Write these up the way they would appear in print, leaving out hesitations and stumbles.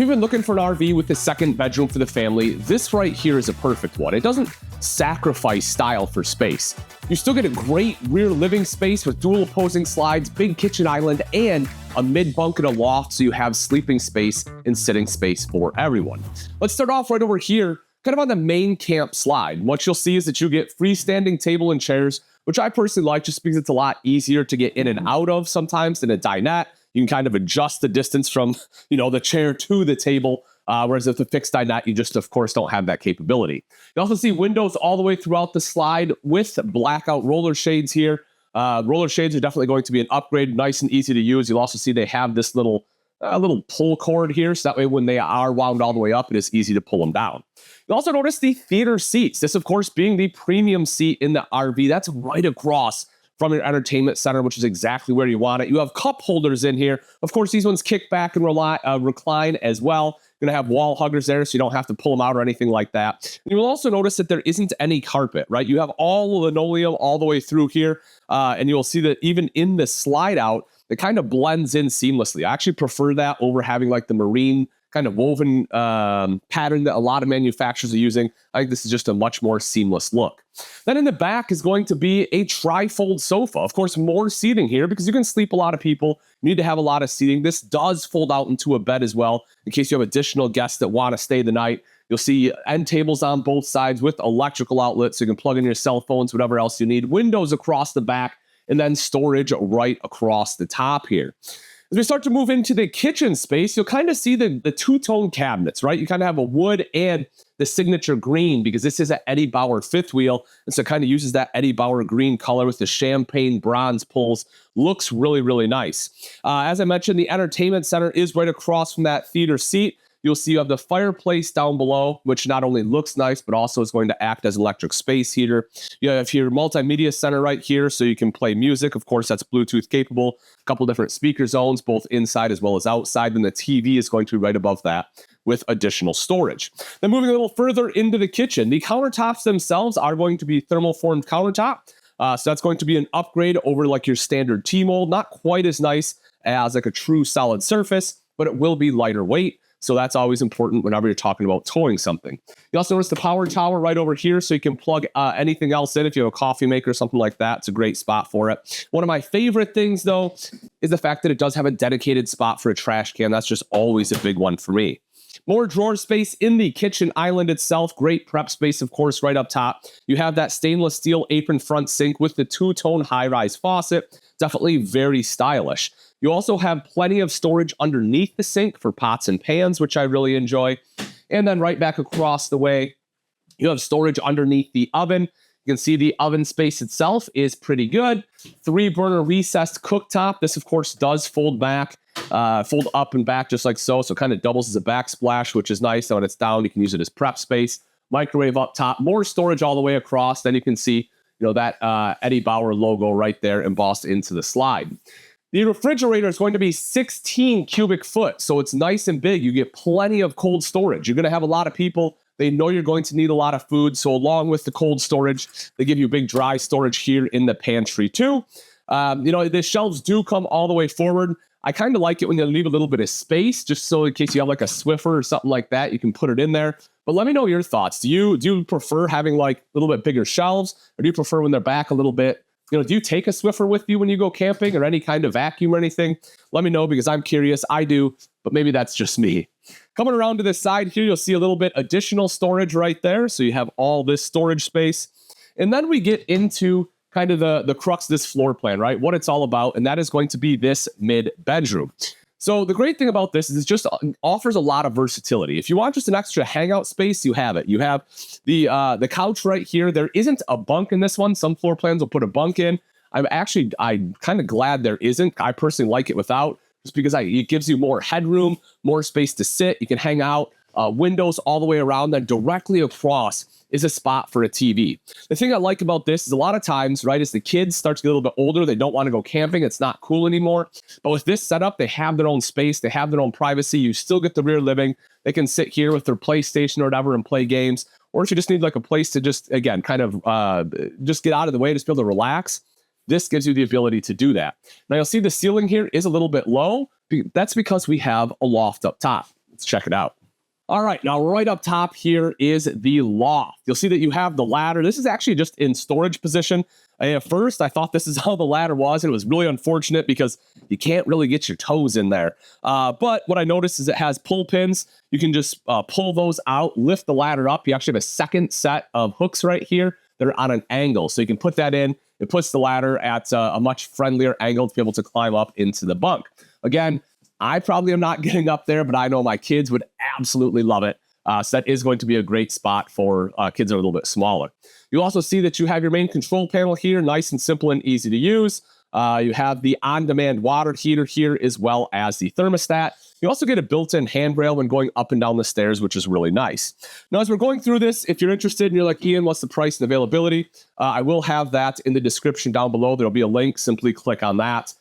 you've been looking for an RV with a second bedroom for the family, this right here is a perfect one. It doesn't sacrifice style for space. You still get a great rear living space with dual opposing slides, big kitchen island, and a mid-bunk and a loft, so you have sleeping space and sitting space for everyone. Let's start off right over here, kind of on the main camp slide. What you'll see is that you get freestanding table and chairs, which I personally like just because it's a lot easier to get in and out of sometimes than a dinette. You can kind of adjust the distance from, the chair to the table, whereas with a fixed dinette, you just, of course, don't have that capability. You also see windows all the way throughout the slide with blackout roller shades here. Roller shades are definitely going to be an upgrade, nice and easy to use. You'll also see they have this little pull cord here, so that way when they are wound all the way up, it is easy to pull them down. You'll also notice the theater seats. This, of course, being the premium seat in the RV, that's right across from your entertainment center, which is exactly where you want it. You have cup holders in here. Of course, these ones kick back and recline as well. You're going to have wall huggers there, so you don't have to pull them out or anything like that. And you will also notice that there isn't any carpet, right? You have all linoleum all the way through here, and you'll see that even in the slide out, it kind of blends in seamlessly. I actually prefer that over having like the marine kind of woven pattern that a lot of manufacturers are using. I think this is just a much more seamless look. Then in the back is going to be a tri-fold sofa. Of course, more seating here because you can sleep a lot of people. You need to have a lot of seating. This does fold out into a bed as well in case you have additional guests that want to stay the night. You'll see end tables on both sides with electrical outlets so you can plug in your cell phones, whatever else you need. Windows across the back and then storage right across the top here. As we start to move into the kitchen space, you'll kind of see the two-tone cabinets, right? You kind of have a wood and the signature green because this is an Eddie Bauer fifth wheel. And so it kind of uses that Eddie Bauer green color with the champagne bronze pulls. Looks really, really nice. As I mentioned, the entertainment center is right across from that theater seat. You'll see you have the fireplace down below, which not only looks nice, but also is going to act as electric space heater. You have your multimedia center right here, so you can play music. Of course, that's Bluetooth capable. A couple different speaker zones, both inside as well as outside. Then the TV is going to be right above that with additional storage. Then moving a little further into the kitchen, the countertops themselves are going to be thermoformed countertop. So that's going to be an upgrade over like your standard T-mold. Not quite as nice as like a true solid surface, but it will be lighter weight. So that's always important whenever you're talking about towing something. You also notice the power tower right over here, so you can plug anything else in. If you have a coffee maker or something like that, it's a great spot for it. One of my favorite things, though, is the fact that it does have a dedicated spot for a trash can. That's just always a big one for me. More drawer space in the kitchen island itself. Great prep space, of course, right up top. You have that stainless steel apron front sink with the two-tone high-rise faucet. Definitely very stylish. You also have plenty of storage underneath the sink for pots and pans, which I really enjoy. And then right back across the way, you have storage underneath the oven. You can see the oven space itself is pretty good. 3-burner recessed cooktop. This, of course, does fold up and back just like so. So it kind of doubles as a backsplash, which is nice. So when it's down, you can use it as prep space. Microwave up top. More storage all the way across. Then you can see that Eddie Bauer logo right there embossed into the slide. The refrigerator is going to be 16 cubic foot, so it's nice and big. You get plenty of cold storage. You're going to have a lot of people. They know you're going to need a lot of food, so along with the cold storage, they give you big dry storage here in the pantry too. The shelves do come all the way forward. I kind of like it when you leave a little bit of space, just so in case you have like a Swiffer or something like that, you can put it in there. But let me know your thoughts. Do you prefer having like a little bit bigger shelves, or do you prefer when they're back a little bit? Do you take a Swiffer with you when you go camping or any kind of vacuum or anything? Let me know because I'm curious. I do, but maybe that's just me. Coming around to this side here, you'll see a little bit additional storage right there. So you have all this storage space. And then we get into kind of the crux of this floor plan, right? What it's all about. And that is going to be this mid-bedroom. So the great thing about this is it just offers a lot of versatility. If you want just an extra hangout space, you have it. You have the couch right here. There isn't a bunk in this one. Some floor plans will put a bunk in. I'm kind of glad there isn't. I personally like it without, just because it gives you more headroom, more space to sit. You can hang out, windows all the way around. Then directly across is a spot for a TV. The thing I like about this is a lot of times, right, as the kids start to get a little bit older, they don't want to go camping. It's not cool anymore. But with this setup, they have their own space. They have their own privacy. You still get the rear living. They can sit here with their PlayStation or whatever and play games. Or if you just need like a place to just, again, kind of just get out of the way, just be able to relax, this gives you the ability to do that. Now you'll see the ceiling here is a little bit low. That's because we have a loft up top. Let's check it out. All right, now right up top here is the loft. You'll see that you have the ladder. This is actually just in storage position. At first, I thought this is how the ladder was, and it was really unfortunate because you can't really get your toes in there. But what I noticed is it has pull pins. You can just pull those out, lift the ladder up. You actually have a second set of hooks right here that are on an angle. So you can put that in. It puts the ladder at a much friendlier angle to be able to climb up into the bunk. Again, I probably am not getting up there, but I know my kids would absolutely love it. So that is going to be a great spot for kids that are a little bit smaller. You'll also see that you have your main control panel here, nice and simple and easy to use. You have the on-demand water heater here, as well as the thermostat. You also get a built-in handrail when going up and down the stairs, which is really nice. Now, as we're going through this, if you're interested and you're like, Ian, what's the price and availability? I will have that in the description down below. There'll be a link. Simply click on that.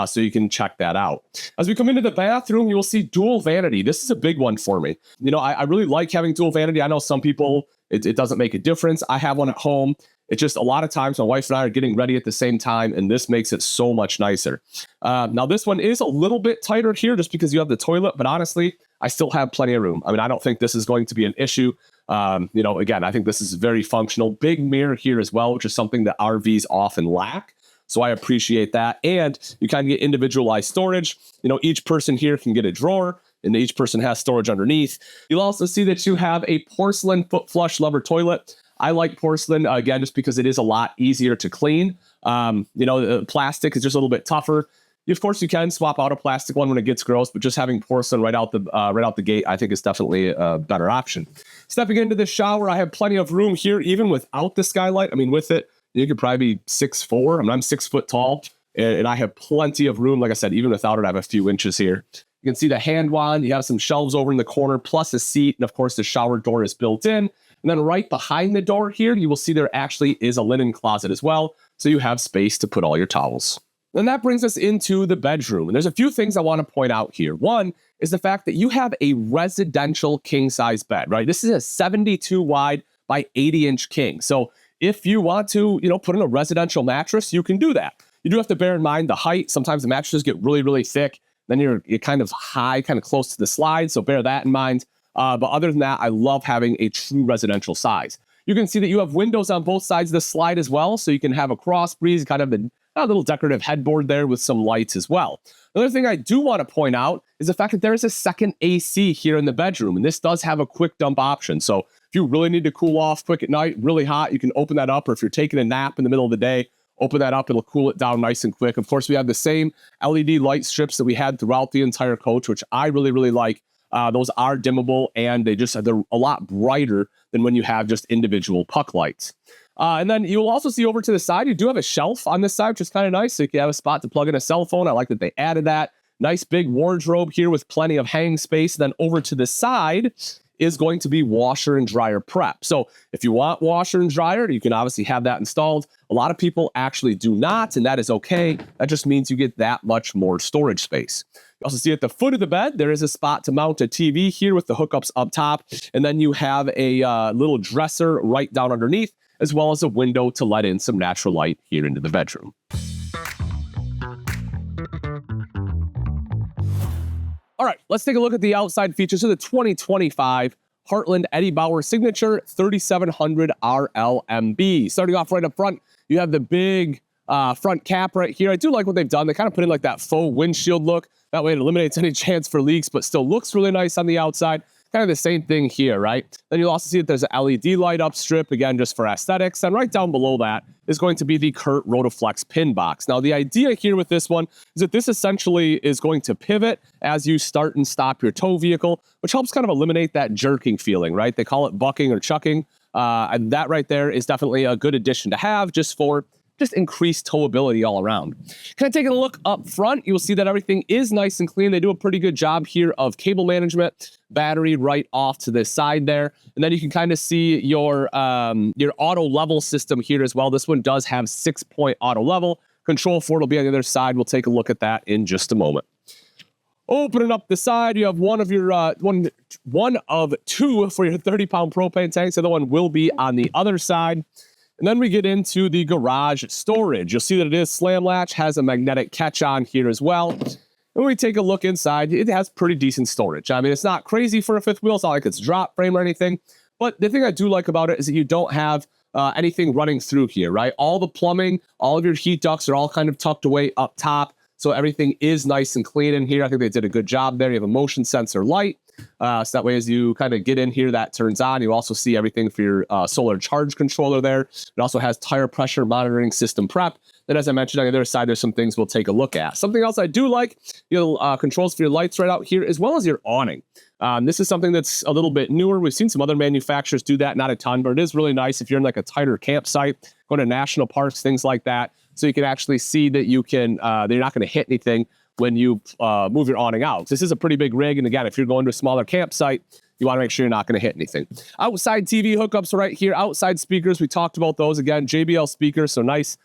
So you can check that out. As we come into the bathroom, you will see dual vanity. This is a big one for me. You know, I really like having dual vanity. I know some people, it doesn't make a difference. I have one at home. It's just a lot of times my wife and I are getting ready at the same time, and this makes it so much nicer. Now, this one is a little bit tighter here just because you have the toilet, but honestly, I still have plenty of room. I mean, I don't think this is going to be an issue. You know, again, I think this is very functional. Big mirror here as well, which is something that RVs often lack. So I appreciate that. And you kind of get individualized storage. You know, each person here can get a drawer, and each person has storage underneath. You'll also see that you have a porcelain foot flush lever toilet. I like porcelain, again, just because it is a lot easier to clean. You know, plastic is just a little bit tougher. Of course, you can swap out a plastic one when it gets gross, but just having porcelain right out the gate, I think is definitely a better option. Stepping into the shower, I have plenty of room here, even without the skylight. I mean, with it, you could probably be 6'4". I mean, I'm 6 foot tall, and I have plenty of room. Like I said, even without it, I have a few inches here. You can see the hand wand. You have some shelves over in the corner, plus a seat. And of course, the shower door is built in. And then right behind the door here, you will see there actually is a linen closet as well. So you have space to put all your towels. Then that brings us into the bedroom. And there's a few things I want to point out here. One is the fact that you have a residential king size bed, right? This is a 72 wide by 80 inch king. So if you want to, you know, put in a residential mattress, you can do that. You do have to bear in mind the height. Sometimes the mattresses get really, really thick. Then you're kind of high, kind of close to the slide. So bear that in mind. But other than that, I love having a true residential size. You can see that you have windows on both sides of the slide as well. So you can have a cross breeze, kind of a little decorative headboard there with some lights as well. Another thing I do want to point out is the fact that there is a second AC here in the bedroom. And this does have a quick dump option. So if you really need to cool off quick at night, really hot, you can open that up. Or if you're taking a nap in the middle of the day, open that up. It'll cool it down nice and quick. Of course, we have the same LED light strips that we had throughout the entire coach, which I really, really like. Those are dimmable, and they're a lot brighter than when you have just individual puck lights. And then you'll also see over to the side, you do have a shelf on this side, which is kind of nice. So you can have a spot to plug in a cell phone. I like that they added that. Nice big wardrobe here with plenty of hanging space. Then over to the side is going to be washer and dryer prep. So if you want washer and dryer, you can obviously have that installed. A lot of people actually do not, and that is okay. That just means you get that much more storage space. You also see at the foot of the bed, there is a spot to mount a TV here with the hookups up top. And then you have a little dresser right down underneath, as well as a window to let in some natural light here into the bedroom. All right, let's take a look at the outside features of the 2025 Heartland Eddie Bauer Signature 3700 RLMB. Starting off right up front, you have the big front cap right here. I do like what they've done. They kind of put in like that faux windshield look. That way it eliminates any chance for leaks, but still looks really nice on the outside. Kind of the same thing here, right? Then you'll also see that there's an LED light up strip, again, just for aesthetics. And right down below that is going to be the Kurt Rotoflex pin box. Now, the idea here with this one is that this essentially is going to pivot as you start and stop your tow vehicle, which helps kind of eliminate that jerking feeling, right? They call it bucking or chucking. And that right there is definitely a good addition to have just for increased towability all around. Kind of taking a look up front, you will see that everything is nice and clean. They do a pretty good job here of cable management, battery right off to the side there. And then you can kind of see your auto level system here as well. This one does have 6-point auto level. Control 4 will be on the other side. We'll take a look at that in just a moment. Opening up the side, you have one of two for your 30-pound propane tanks. The other one will be on the other side. And then we get into the garage storage. You'll see that it is slam latch, has a magnetic catch on here as well. When we take a look inside, it has pretty decent storage. I mean, it's not crazy for a fifth wheel. It's not like it's drop frame or anything. But the thing I do like about it is that you don't have anything running through here, right? All the plumbing, all of your heat ducts are all kind of tucked away up top. So everything is nice and clean in here. I think they did a good job there. You have a motion sensor light. So that way, as you kind of get in here, that turns on. You also see everything for your solar charge controller there. It also has tire pressure monitoring system prep. Then, as I mentioned, on the other side, there's some things we'll take a look at. Something else I do like, controls for your lights right out here, as well as your awning. This is something that's a little bit newer. We've seen some other manufacturers do that, not a ton, but it is really nice if you're in like a tighter campsite, going to national parks, things like that. So you can actually see that you can, that you're not going to hit anything when you move your awning out. This is a pretty big rig. And again, if you're going to a smaller campsite, you want to make sure you're not going to hit anything. Outside TV hookups right here. Outside speakers, we talked about those. Again, JBL speakers, so nice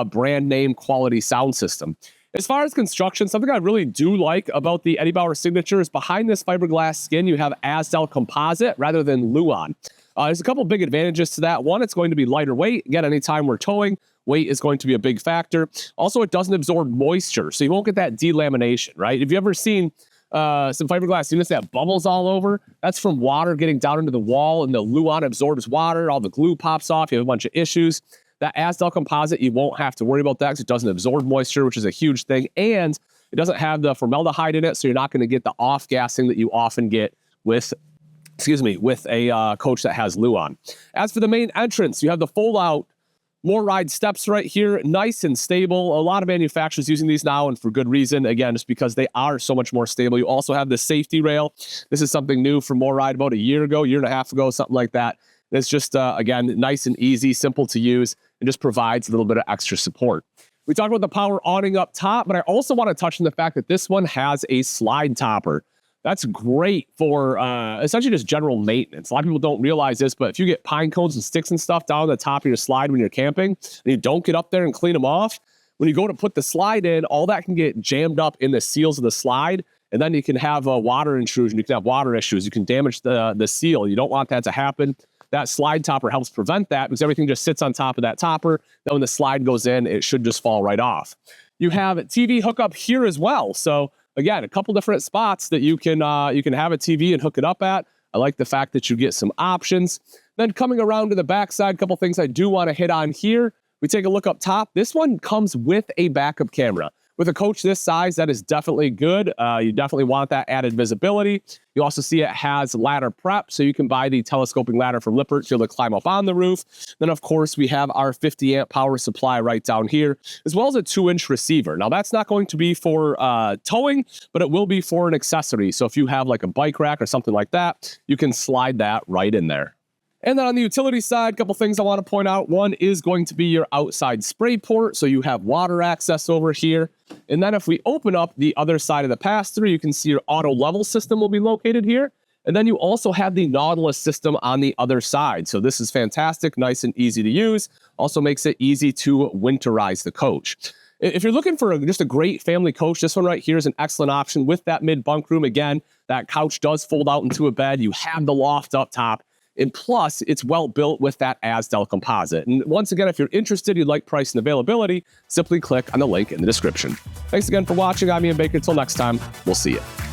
brand name quality sound system. As far as construction, something I really do like about the Eddie Bauer Signature is behind this fiberglass skin, you have Azdel composite rather than Luan. There's a couple big advantages to that. One, it's going to be lighter weight. Again, anytime we're towing, weight is going to be a big factor. Also, it doesn't absorb moisture, so you won't get that delamination, right? Have you ever seen some fiberglass units that have bubbles all over? That's from water getting down into the wall, and the Luan absorbs water. All the glue pops off. You have a bunch of issues. That Azdel composite, you won't have to worry about that because it doesn't absorb moisture, which is a huge thing. And it doesn't have the formaldehyde in it, so you're not going to get the off-gassing that you often get with a coach that has Luan. As for the main entrance, you have the fold-out MORryde steps right here, nice and stable. A lot of manufacturers using these now, and for good reason. Again, just because they are so much more stable. You also have the safety rail. This is something new for MORryde about a year and a half ago, something like that. It's just, again, nice and easy, simple to use, and just provides a little bit of extra support. We talked about the power awning up top, but I also want to touch on the fact that this one has a slide topper. That's great for essentially just general maintenance. A lot of people don't realize this, but if you get pine cones and sticks and stuff down the top of your slide when you're camping, and you don't get up there and clean them off, when you go to put the slide in, all that can get jammed up in the seals of the slide, and then you can have a water intrusion. You can have water issues. You can damage the seal. You don't want that to happen. That slide topper helps prevent that because everything just sits on top of that topper. Then when the slide goes in, it should just fall right off. You have a TV hookup here as well. So again, a couple different spots that you can have a TV and hook it up at. I like the fact that you get some options. Then coming around to the backside, a couple things I do want to hit on here. We take a look up top. This one comes with a backup camera. With a coach this size, that is definitely good. You definitely want that added visibility. You also see it has ladder prep, so you can buy the telescoping ladder from Lippert to be able to climb up on the roof. Then, of course, we have our 50-amp power supply right down here, as well as a 2-inch receiver. Now, that's not going to be for towing, but it will be for an accessory. So if you have like a bike rack or something like that, you can slide that right in there. And then on the utility side, a couple things I want to point out. One is going to be your outside spray port, so you have water access over here. And then if we open up the other side of the pass-through, you can see your auto level system will be located here. And then you also have the Nautilus system on the other side. So this is fantastic, nice and easy to use. Also makes it easy to winterize the coach. If you're looking for just a great family coach, this one right here is an excellent option with that mid-bunk room. Again, that couch does fold out into a bed. You have the loft up top. And plus, it's well built with that Azdel composite. And once again, if you're interested, you'd like price and availability, simply click on the link in the description. Thanks again for watching. I'm Ian Baker. Until next time, we'll see you.